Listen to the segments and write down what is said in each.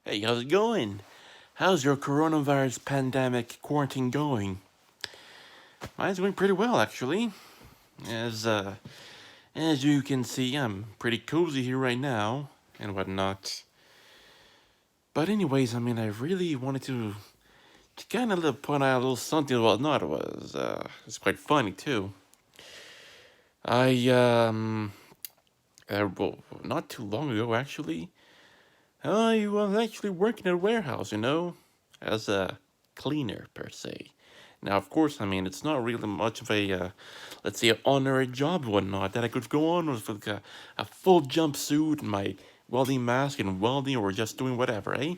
Hey, how's it going? How's your coronavirus pandemic quarantine going? Mine's going pretty well, actually. As uh, as you can see, I'm pretty cozy here right now and whatnot. But anyways, I really wanted to kind of point out a little something and whatnot. It's quite funny too. I well, not too long ago actually, I was actually working at a warehouse, as a cleaner per se. Now, of course, it's not really much of a, let's say, an honorary job or whatnot that I could go on with like a full jumpsuit and my welding mask and welding or just doing whatever, eh?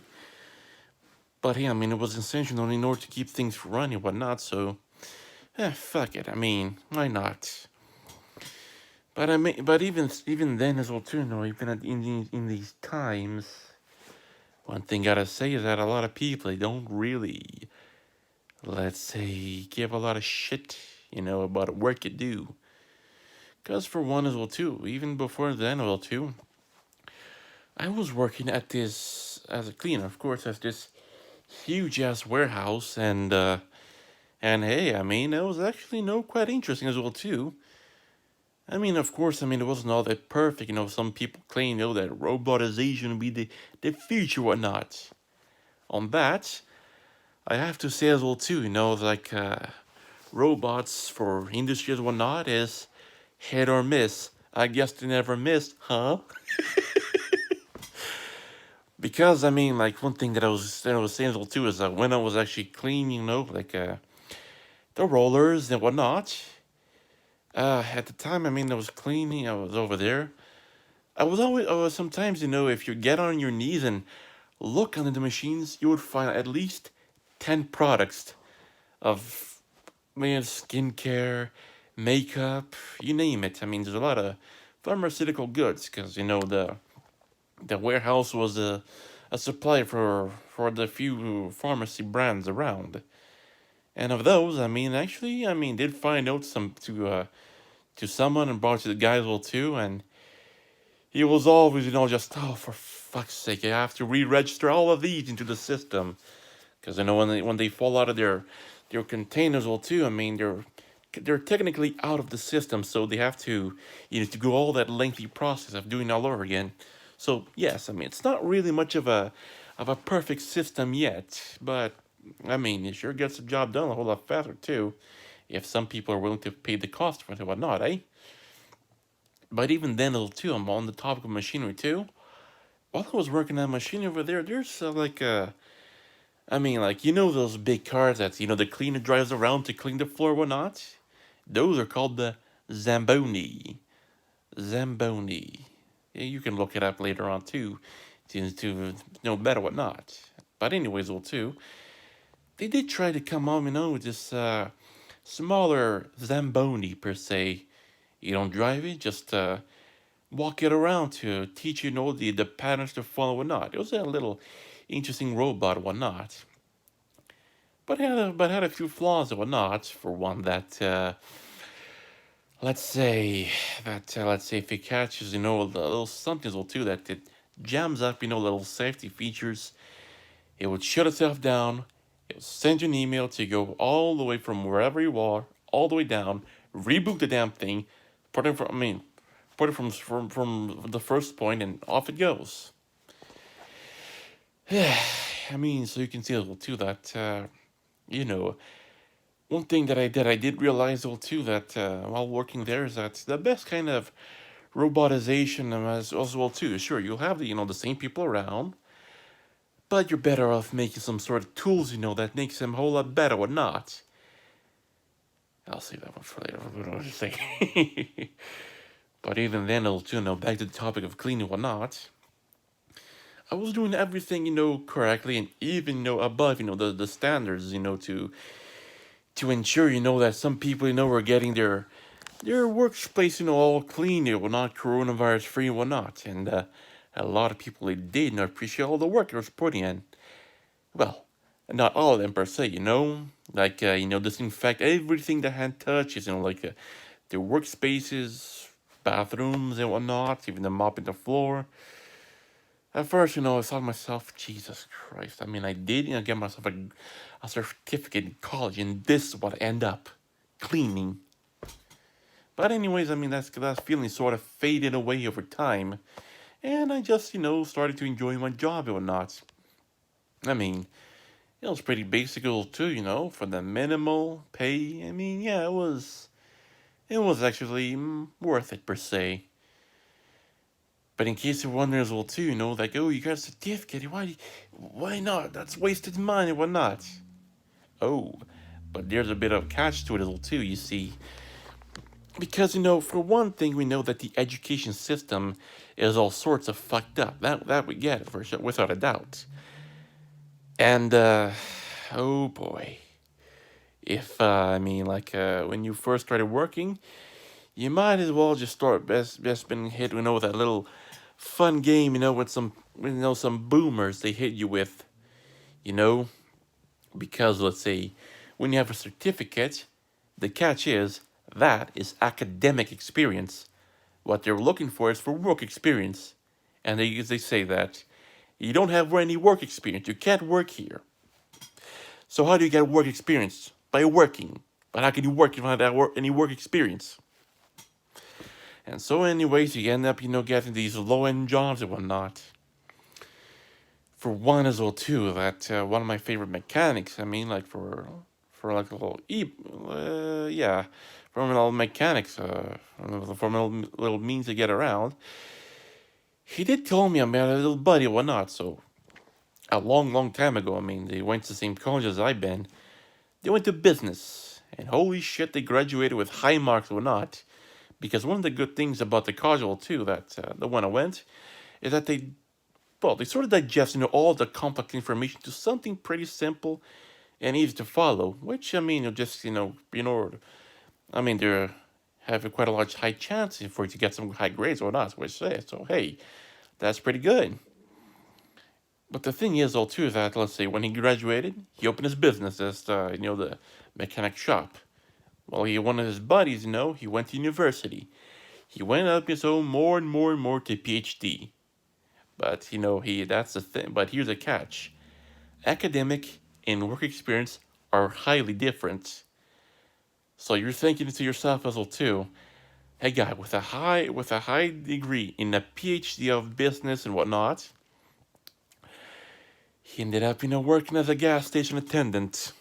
But hey, it was essential in order to keep things running and whatnot, so, fuck it. Why not? But even then as well too, even in these times, one thing gotta say is that a lot of people they don't really, let's say, give a lot of shit, about the work you do. Cause for one as well too, even before then as well too, I was working at this as a cleaner, of course, as this huge ass warehouse, and hey, it was actually quite interesting as well too. Of course, it wasn't all that perfect. Some people claim, that robotization will be the future, whatnot. On that, I have to say as well too, like robots for industry and whatnot is hit or miss. I guess they never missed, huh? Because like one thing that I was saying as well too is that when I was actually cleaning, like the rollers and whatnot. At the time, I was cleaning. I was over there. I was sometimes, if you get on your knees and look under the machines, you would find at least 10 products of skincare, makeup, you name it. There's a lot of pharmaceutical goods because the warehouse was a supplier for the few pharmacy brands around. And of those, actually, did find out some to someone and brought to the guy as well too, and he was always, just for fuck's sake, I have to re-register all of these into the system because when they fall out of their containers well too. They're technically out of the system, so they have to to go all that lengthy process of doing it all over again. So yes, it's not really much of a perfect system yet, but it sure gets the job done a whole lot faster too, if some people are willing to pay the cost for it and whatnot, eh? But even then, too, I'm on the topic of machinery too. While I was working on machinery over there, there's like those big cars that the cleaner drives around to clean the floor, or whatnot. Those are called the Zamboni. Zamboni. Yeah, you can look it up later on too, to know better whatnot. But anyways, too, they did try to come on, with this smaller Zamboni per se. You don't drive it, just walk it around to teach the patterns to follow or not. It was a little interesting robot or whatnot. But had a few flaws or whatnot. For one, that let's say let's say if it catches a little something or two that it jams up little safety features, it would shut itself down. It would send you an email to go all the way from wherever you are, all the way down, reboot the damn thing, put it from put it from the first point, and off it goes. So you can see as well too that you know one thing that I did realize though too that while working there is that the best kind of robotization as well too. Sure, you'll have the same people around, but you're better off making some sort of tools that makes them a whole lot better or not. I'll save that one for later. What was I say? But even then, too, back to the topic of cleaning or not. I was doing everything correctly and even above the standards to ensure that some people were getting their workspace all clean, not coronavirus free and whatnot, and a lot of people they did not appreciate all the work they was putting in. Well, not all of them per se, like disinfect everything the hand touches, like their workspaces, bathrooms and whatnot, even the mopping the floor. At first, I thought to myself, Jesus Christ. I mean, I did, get myself a certificate in college, and this is what I end up cleaning. But anyways, I mean, that feeling sort of faded away over time, and I just, started to enjoy my job or not. I mean, it was pretty basic too, for the minimal pay. I mean, yeah, it was actually worth it per se. But in case you're wondering as well too, like, oh, you got a certificate, why not? That's wasted money, why not? Oh, but there's a bit of catch to it as well too, you see. Because, for one thing, we know that the education system is all sorts of fucked up. That we get, for sure, without a doubt. And, oh boy. If, I mean, like, when you first started working, you might as well just start best been hit, with that little fun game, with some boomers they hit you with, you know, because let's say when you have a certificate, the catch is that is academic experience. What they're looking for is for work experience, and they say that you don't have any work experience, you can't work here. So how do you get work experience? By working. But how can you work if you don't have any work experience? And so, anyways, you end up, getting these low-end jobs and whatnot. For one as well, too, that one of my favorite mechanics. I mean, like for like a little yeah, for little mechanics, for little means to get around. He did tell me about a little buddy or whatnot. So a long, long time ago. I mean, they went to the same college as I've been. They went to business, and holy shit, they graduated with high marks or not. Because one of the good things about the college, too, that the one I went, is that they sort of digest, all the complex information to something pretty simple and easy to follow. Which I mean, just I mean, they have quite a large high chance for you to get some high grades or not. Which say so, hey, that's pretty good. But the thing is, too, that let's say when he graduated, he opened his business as the mechanic shop. Well, one of his buddies, he went to university. He went up, more and more and more to PhD. But that's the thing. But here's a catch: academic and work experience are highly different. So you're thinking to yourself as well too. Hey, guy, with a high degree in a PhD of business and whatnot, he ended up working as a gas station attendant.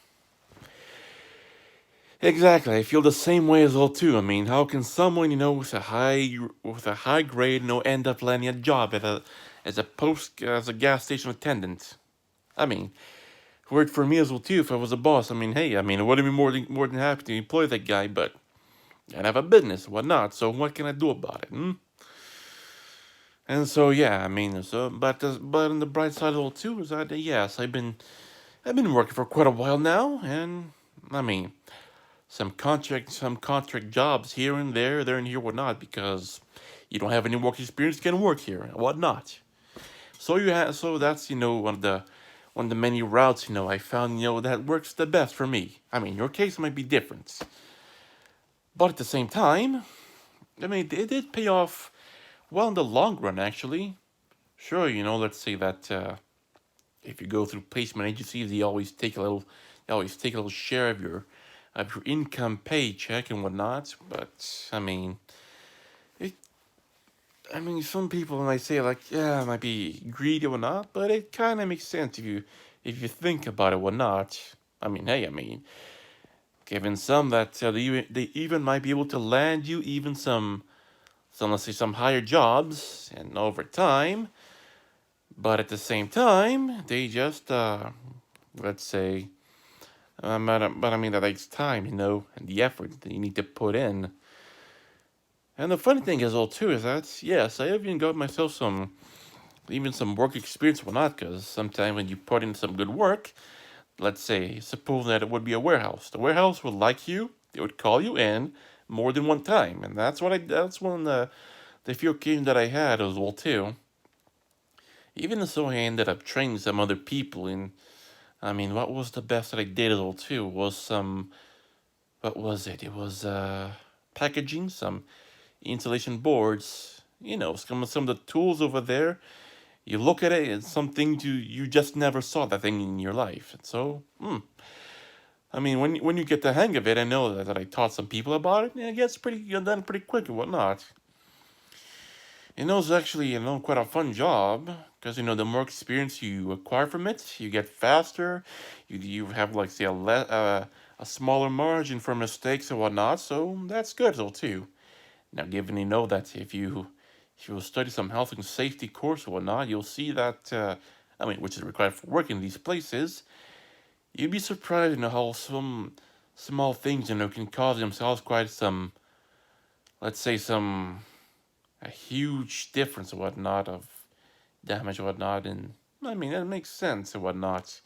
Exactly, I feel the same way as well too. I mean, how can someone with a high grade end up landing a job as a gas station attendant? I mean, worked for me as well too if I was a boss. I mean, hey, I would have been more than happy to employ that guy, but I have a business, whatnot. So what can I do about it? And so yeah, I mean, but on the bright side of it all too is that yes, I've been working for quite a while now, and I mean, some contract jobs here and there and here, whatnot, because you don't have any work experience, can work here and whatnot. So that's one of the many routes I found that works the best for me. I mean, your case might be different, but at the same time, I mean, it did pay off well in the long run, actually. Sure, let's say that if you go through placement agencies, they always take a little share of your income paycheck and whatnot. But it, some people might say like, yeah, it might be greedy or not, but it kind of makes sense if you think about it or not. Hey, given some that they even might be able to land you even some let's say some higher jobs and over time, but at the same time they just let's say but that takes time, and the effort that you need to put in. And the funny thing is, all too, is that yes, I even got myself some work experience or not, because sometimes when you put in some good work, let's say, suppose that it would be a warehouse. The warehouse would like you, they would call you in more than one time, and that's one of the few occasions that I had as well too. Even so, I ended up training some other people in. What was the best that I did as well too was what was it? It was packaging, some insulation boards. Some of the tools over there. You look at it, and some things you just never saw that thing in your life. So, I mean, when you get the hang of it, I know that I taught some people about it, and it gets pretty done pretty quick and whatnot. It's actually quite a fun job because the more experience you acquire from it, you get faster. You have like say a smaller margin for mistakes and whatnot, so that's good though too. Now, given that if you study some health and safety course or whatnot, you'll see that which is required for work in these places. You'd be surprised how some small things can cause themselves quite some, let's say, some a huge difference or whatnot of damage or whatnot, and I mean that makes sense or whatnot.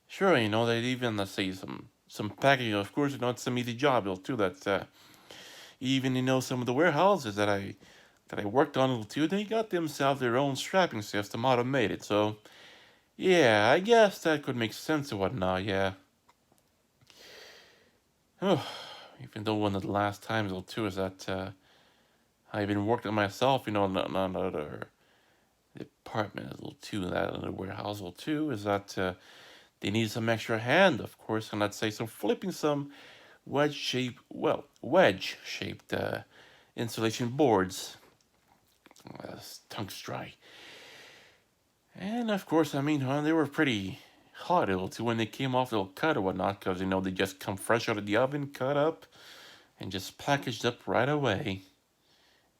Sure, that even let's say some packaging, of course, it's some easy job too. That even some of the warehouses that I worked on too, they got themselves their own strapping system automated. So yeah, I guess that could make sense or whatnot. Yeah. Oh, even though one of the last times too is that I even worked on myself, on another department as well too, that other warehouse too, is that they need some extra hand, of course, and let's say some flipping some wedge shaped insulation boards. Tongue dry. And of course, they were pretty hot too when they came off the cut or whatnot, because they just come fresh out of the oven, cut up, and just packaged up right away.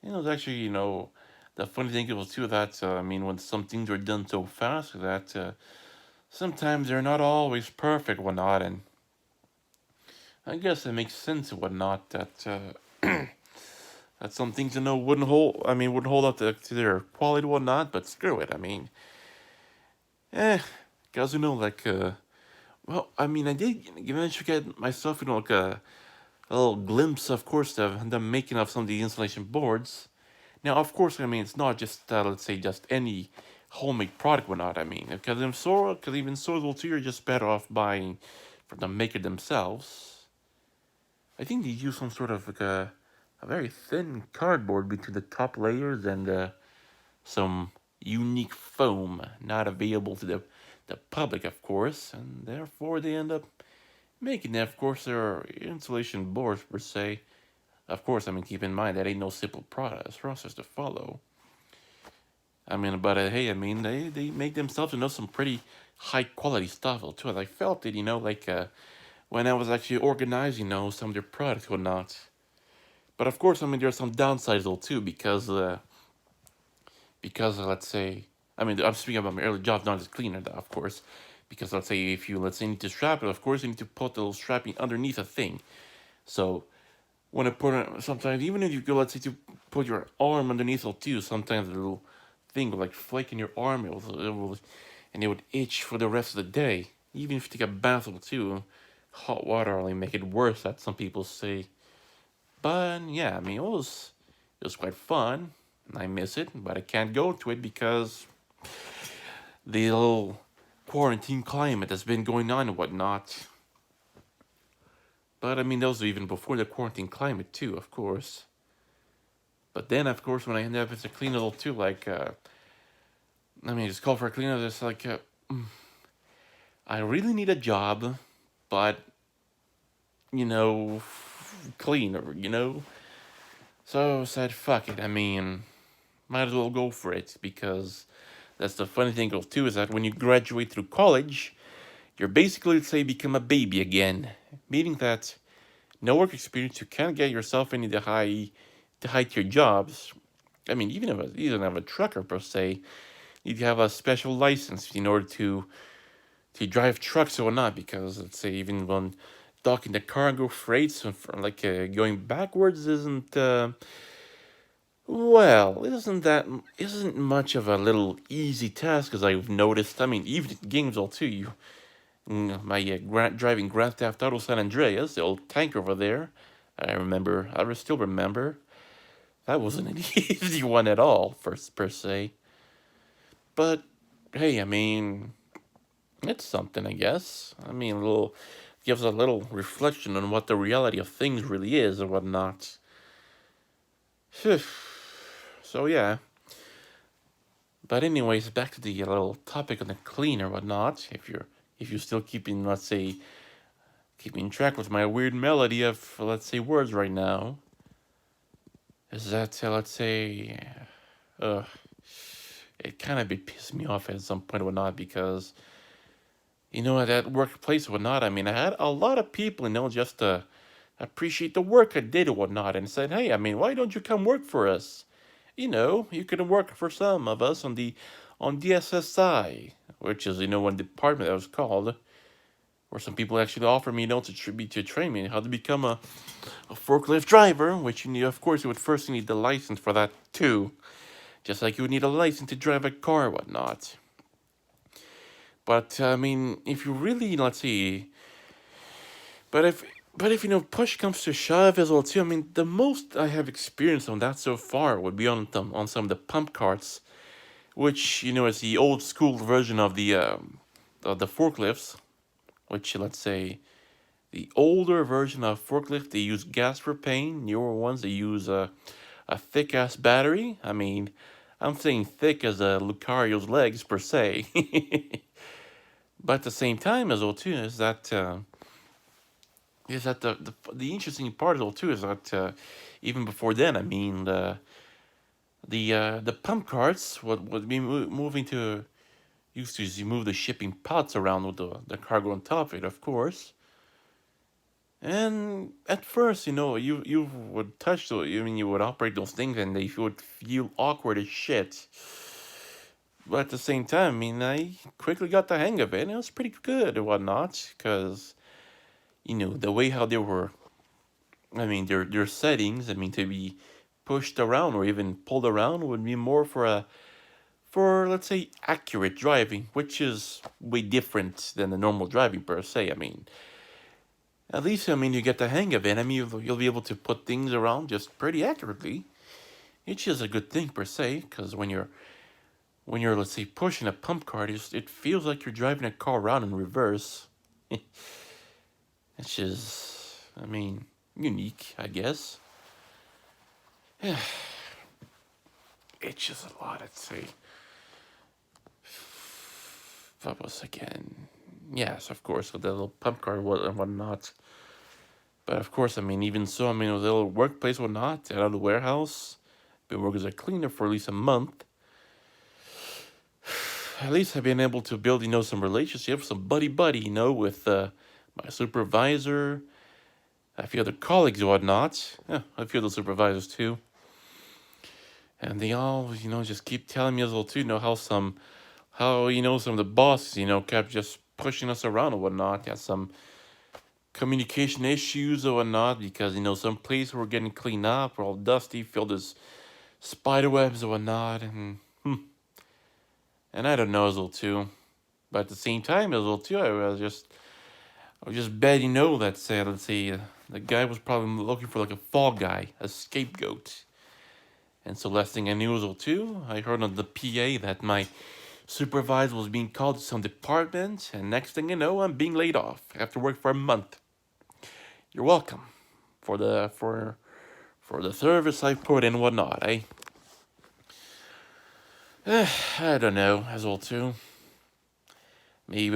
It was actually, the funny thing was too that when some things are done so fast that sometimes they're not always perfect, whatnot, and I guess it makes sense and whatnot that that some things wouldn't hold up to their quality, whatnot. But screw it, eh, cause like well, I did eventually get myself like a little glimpse, of course, of the making of some of the insulation boards. Now, of course, it's not just let's say just any homemade product, whatnot. Because even so, too, you're just better off buying from the maker themselves. I think they use some sort of like a very thin cardboard between the top layers and some unique foam not available to the public, of course, and therefore they end up making, of course, their insulation boards per se. Of course, keep in mind that ain't no simple process to follow. But hey, they make themselves some pretty high quality stuff too. I felt it, like when I was actually organizing, some of their products or not. But of course, there's some downsides though too because let's say, I'm speaking about my early job, not as cleaner, of course. Because let's say if you need to strap it, of course you need to put the little strapping underneath a thing. So when I put it, sometimes even if you go, let's say, to put your arm underneath it too, sometimes the little thing will like flake in your arm, and it would itch for the rest of the day. Even if you take a bath or two, hot water only make it worse, that some people say. But yeah, it was quite fun. I miss it, but I can't go to it because the little quarantine climate that's been going on and whatnot. But those were even before the quarantine climate too, of course. But then, of course, when I end up as a cleaner too, like, just call for a cleaner, it's like, I really need a job, but, you know, cleaner. So I said, fuck it. Might as well go for it because that's the funny thing too is that when you graduate through college, you're basically, let's say, become a baby again, meaning that no work experience, you can't get yourself into the high tier jobs. Even if you don't have a trucker per se, you have a special license in order to drive trucks or not. Because let's say even when docking the cargo freights, like going backwards isn't well, isn't much of a little easy task, as I've noticed. Even in games all too, my driving Grand Theft Auto San Andreas, the old tank over there. I still remember. That wasn't an easy one at all, per se. But hey, it's something, I guess. A little gives a little reflection on what the reality of things really is and whatnot. So yeah, But anyways, back to the little topic on the clean or whatnot. If you're still keeping, let's say, keeping track with my weird melody of, let's say, words right now, is that let's say, uh, it kind of bit pissed me off at some point or whatnot, because at that workplace or whatnot, I mean, I had a lot of people, just appreciate the work I did or whatnot, and said, hey, I mean, why don't you come work for us? You could work for some of us on DSSI, which is one department that was called, where some people actually offered me, to train me how to become a forklift driver, which of course, you would first need the license for that too, just like you would need a license to drive a car or whatnot. But I mean, if you really, let's see, but if push comes to shove as well too. I mean, the most I have experienced on that so far would be on some of the pump carts, which is the old school version of the forklifts. Which, let's say, the older version of forklift, they use gas propane. Newer ones, they use a thick ass battery. I mean, I'm saying thick as a Lucario's legs per se. But at the same time as well too is that the interesting part as well too is that even before then, I mean, the pump carts would be moving to used to move the shipping pods around with the cargo on top of it, of course. And at first, you would touch those, you would operate those things, and they would feel awkward as shit. But at the same time, I mean, I quickly got the hang of it, and it was pretty good and whatnot, because, the way how they were, I mean, their settings, I mean, to be pushed around or even pulled around would be more for, let's say, accurate driving, which is way different than the normal driving per se. I mean, at least, I mean, you get the hang of it. I mean, you'll be able to put things around just pretty accurately, which is a good thing per se, because when you're, let's say, pushing a pump cart, it feels like you're driving a car around in reverse. Which is, I mean, unique, I guess. It's just a lot, I'd say. What was again? Yes, of course, with the little pump cart and whatnot. But of course, I mean, even so, I mean, with a little workplace or whatnot, out of the warehouse, been working as a cleaner for at least a month. At least I've been able to build, some relationships, some buddy, with my supervisor, a few other colleagues and whatnot. Yeah, a few other supervisors too. And they all, just keep telling me as well too, how some of the bosses, kept just pushing us around or whatnot. Yeah, some communication issues or whatnot, because, some places were getting cleaned up, were all dusty, filled with spider webs or whatnot, and I don't know as well too. But at the same time as well too, I was just betting, that let's say, the guy was probably looking for like a fall guy, a scapegoat. And so last thing I knew as well too, I heard on the PA that my supervisor was being called to some department, and next thing you know, I'm being laid off after work for a month. You're welcome for the service I put in and whatnot, eh? I don't know as well too. Maybe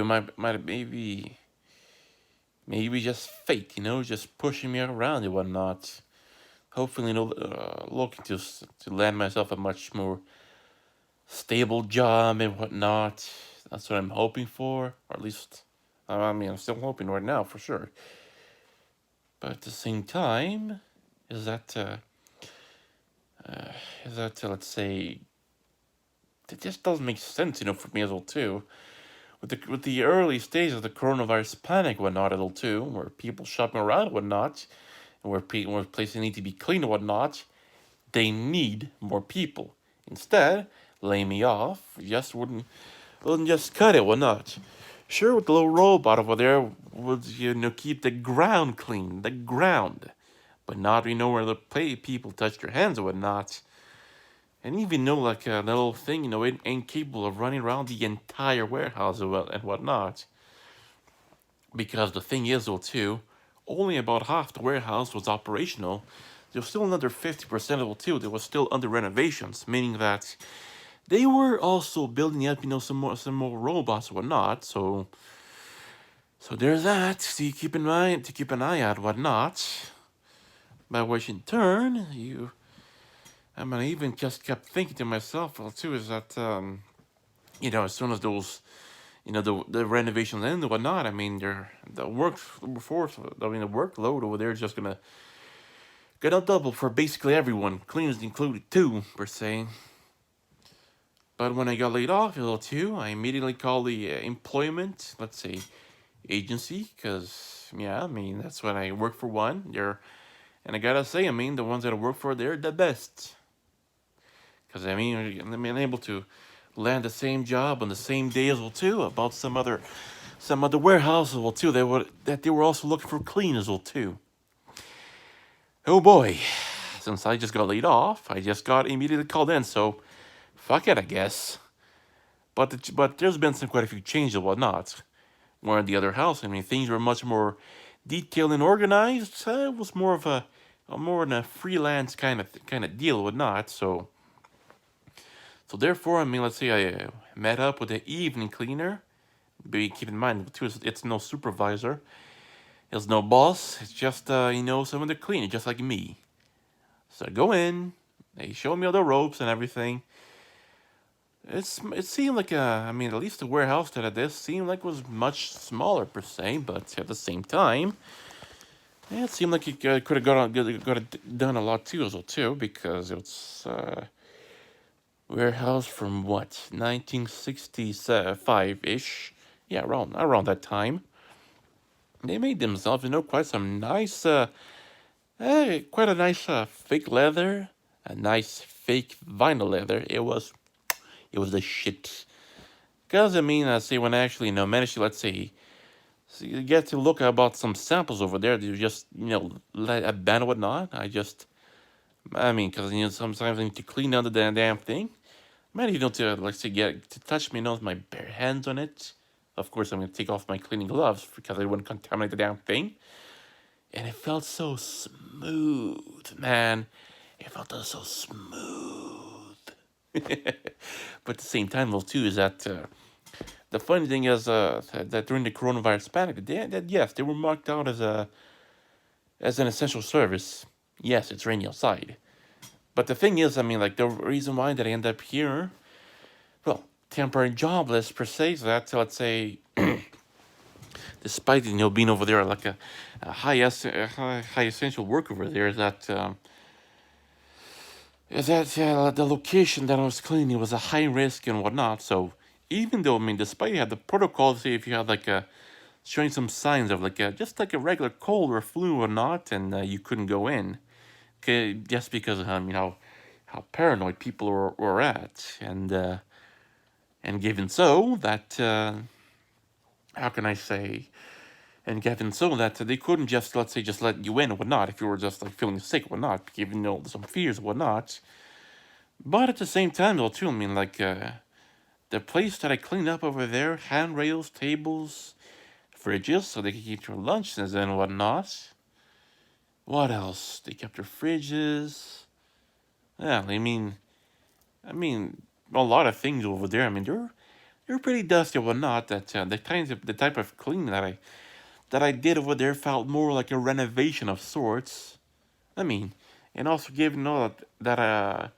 just fate, just pushing me around and whatnot. Hopefully, looking to land myself a much more stable job and whatnot. That's what I'm hoping for, or at least, I mean, I'm still hoping right now for sure. But at the same time, is that let's say, it just doesn't make sense, for me as well too. With the early stages of the coronavirus panic and whatnot at all too, where people shopping around and whatnot, and where places need to be clean and whatnot, they need more people. Instead, lay me off, just wouldn't just cut it, whatnot. Sure, with the little robot over there would keep the ground clean, the ground, but not where the people touch their hands and whatnot. And even like a little thing, it ain't capable of running around the entire warehouse and whatnot. Because the thing is, though, too, only about half the warehouse was operational. There was still another 50% of it, too, that was still under renovations, meaning that they were also building up, some more robots or whatnot. So there's that. So you keep in mind to keep an eye out, whatnot. By which in turn, I even just kept thinking to myself, well, too, is that as soon as those, the renovations end and whatnot, I mean, the the workload over there is just gonna double for basically everyone, cleaners included too, per se. But when I got laid off, too, I immediately called the employment, let's say, agency, because yeah, I mean that's what I work for one. And I gotta say, I mean the ones that I work for, they're the best. Because I'm able to land the same job on the same day as well too. About some other warehouse as well too. They were also looking for cleaners as well too. Oh boy, since I just got laid off, I just got immediately called in. So fuck it, I guess. But there's been quite a few changes and whatnot. Where in the other house, I mean things were much more detailed and organized. It was more of a more in a freelance kind of deal and whatnot. So therefore, I mean, let's say I met up with the evening cleaner. But keep in mind, too, it's no supervisor. It's no boss. It's just, someone to clean it, just like me. So I go in. They show me all the ropes and everything. It seemed like, at least the warehouse that I did seemed like was much smaller per se, but at the same time, yeah, it seemed like it could have got done a lot too, as well too, because it's warehouse from what 1965 ish, yeah, around that time. They made themselves, quite some nice, quite a nice fake leather, a nice fake vinyl leather. It was the shit. Cause I say when I actually managed to, let's say, so you get to look about some samples over there. You just let a band or whatnot. Cause sometimes I need to clean out the damn thing. Man, you don't like to get to touch me, with my bare hands on it. Of course, I'm gonna take off my cleaning gloves because I wouldn't contaminate the damn thing. And it felt so smooth, man. It felt so smooth. But at the same time, though, too, is that the funny thing is that during the coronavirus panic, yes, they were marked out as an essential service. Yes, it's rainy outside. But the thing is, like the reason why that I end up here, well, temporary jobless per se, so that's, let's say, despite being over there like a high essential work over there, is that the location that I was cleaning was a high risk and whatnot. So even though despite you had the protocol, say if you had like a showing some signs of like just like a regular cold or flu or not, and you couldn't go in, okay, just because how paranoid people were at, and given so that how can I say, and given so that they couldn't just, let's say, just let you in or whatnot if you were just like feeling sick or whatnot, given some fears or whatnot. But at the same time, though, too, the place that I cleaned up over there, handrails, tables, fridges, so they could keep their lunches and whatnot. What else? They kept their fridges. Yeah, a lot of things over there. They're pretty dusty or whatnot. That the type of cleaning that I did over there felt more like a renovation of sorts. I mean, and also given that I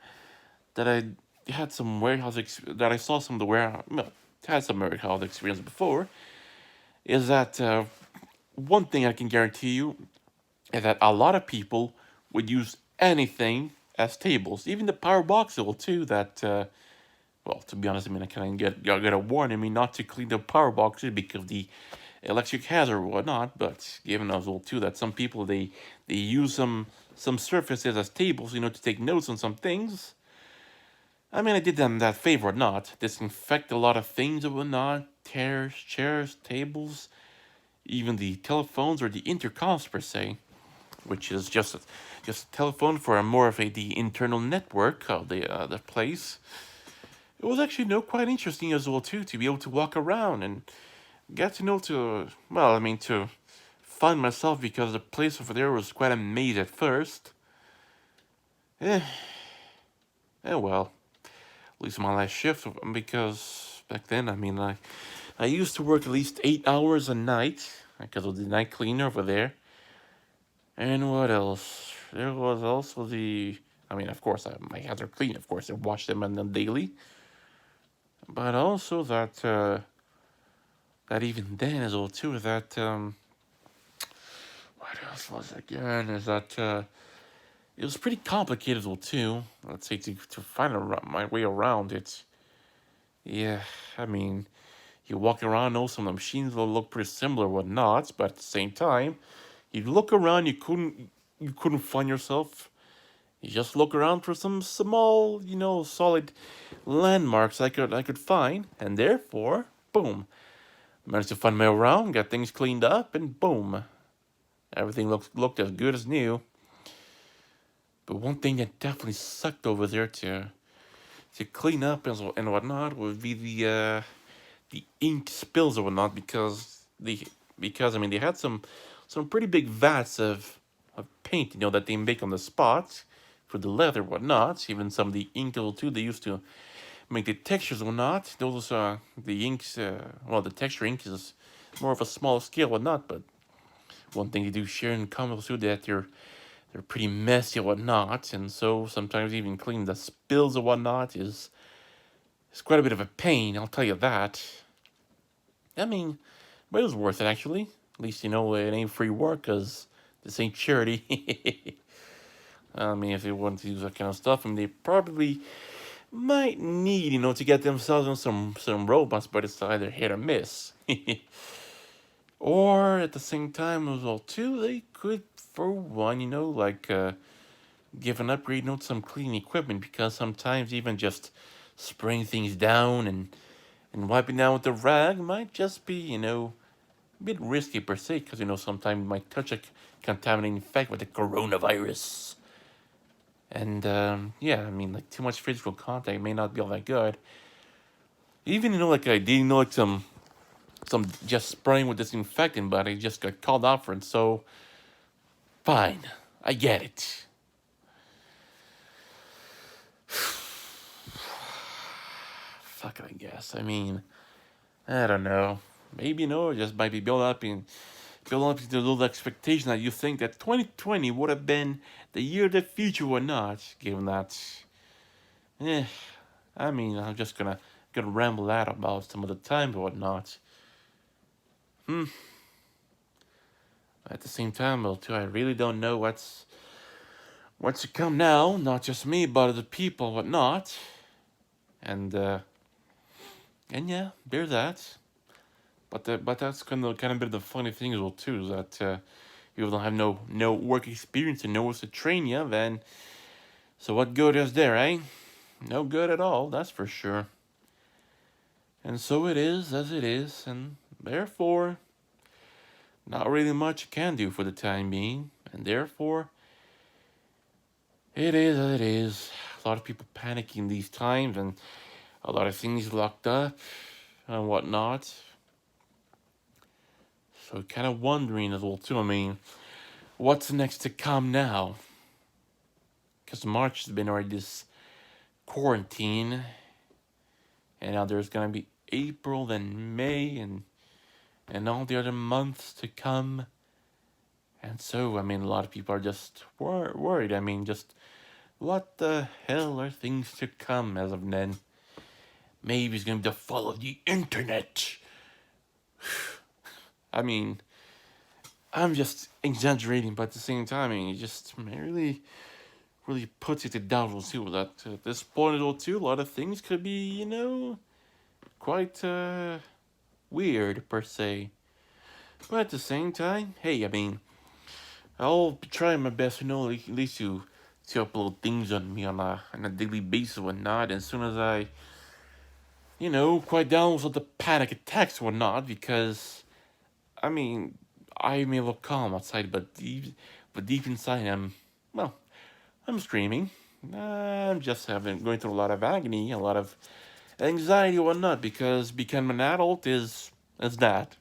had some that I saw some of the warehouse, well, had some warehouse experience before, is that one thing I can guarantee you is that a lot of people would use anything as tables, even the power box will too. Well, to be honest, I kind of get a warning me not to clean the power boxes because of the electric hazard or whatnot. But given as well too that some people they use some surfaces as tables, to take notes on some things. I did them that favor or not. Disinfect a lot of things or whatnot, chairs, tables, even the telephones or the intercoms per se, which is just a telephone for more of the internal network of the place. It was actually quite interesting as well too to be able to walk around and get to to find myself because the place over there was quite a maze at first. Eh, well. least my last shift, because back then, I mean, I used to work at least 8 hours a night because of the night cleaner over there. And what else? There was also the. I mean, of course, my hands are clean. Of course, I wash them on them daily. But also that even then as well too. That what else was it again? Is that it was pretty complicated as well too. Let's say to find my way around it. Yeah, I mean, you walk around, know some of the machines will look pretty similar, whatnot, but at the same time, you look around, you couldn't find yourself. You just look around for some small, solid landmarks I could find, and therefore, boom, managed to find my way around, got things cleaned up, and boom, everything looked as good as new. But one thing that definitely sucked over there to clean up and whatnot would be the ink spills or whatnot, because I mean they had some pretty big vats of paint, that they make on the spot for the leather whatnot. Even some of the ink too they used to make the textures whatnot. Those the inks, well, the texture ink is more of a small scale whatnot. But one thing they do share in common too, that they're pretty messy or whatnot, and so sometimes even cleaning the spills or whatnot is quite a bit of a pain. I'll tell you that. I mean, but it was worth it actually. At least it ain't free work, cause this ain't charity. I mean, if they wanted to use that kind of stuff, and they probably might need, to get themselves on some robots, but it's either hit or miss. Or at the same time as well too, they could, for one, like give an upgrade, to some cleaning equipment, because sometimes even just spraying things down and wiping down with the rag might just be, a bit risky per se, because sometimes you might touch a contaminating effect with the coronavirus. And yeah, I mean, like too much physical contact may not be all that good. Even like I did like some just spraying with disinfectant, but I just got called out for it. So fine, I get it. Fuck it, I guess. I mean, I don't know. Maybe it just might be build up to the little expectation that you think that 2020 would have been the year of the future or not, given that. Eh, I mean, I'm just gonna ramble out about some of the time or whatnot. Hmm. At the same time, though, too, I really don't know what's to come now. Not just me, but other people, whatnot. And yeah, there's that. But that's kind of bit of the funny thing as well too, is that you don't have no work experience and no one to train you, then so what good is there, eh? No good at all, that's for sure. And so it is as it is, and therefore not really much you can do for the time being, and therefore it is as it is. A lot of people panicking these times, and a lot of things locked up and whatnot. So kind of wondering as well too. I mean, what's next to come now? Because March has been already this quarantine, and now there's gonna be April, then May, and all the other months to come. And so, I mean, a lot of people are just worried. I mean, just what the hell are things to come as of then? Maybe it's gonna be the fall of the internet. I mean, I'm just exaggerating, but at the same time, I mean, it just really puts it to doubt too that at this point or two, a lot of things could be, quite weird per se. But at the same time, hey, I mean, I'll be trying my best, at least to upload things on me on a daily basis or whatnot. As soon as I, quiet down with the panic attacks or whatnot, because I mean, I may look calm outside, but deep inside, well, I'm screaming. I'm just going through a lot of agony, a lot of anxiety or whatnot, because becoming an adult is that.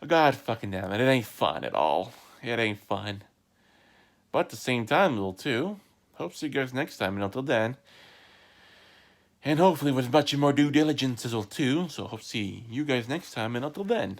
God fucking damn it, it ain't fun at all. It ain't fun. But at the same time, though, too, hope to see you guys next time, and until then, And hopefully with much more due diligence as well too. So hope to see you guys next time, and until then.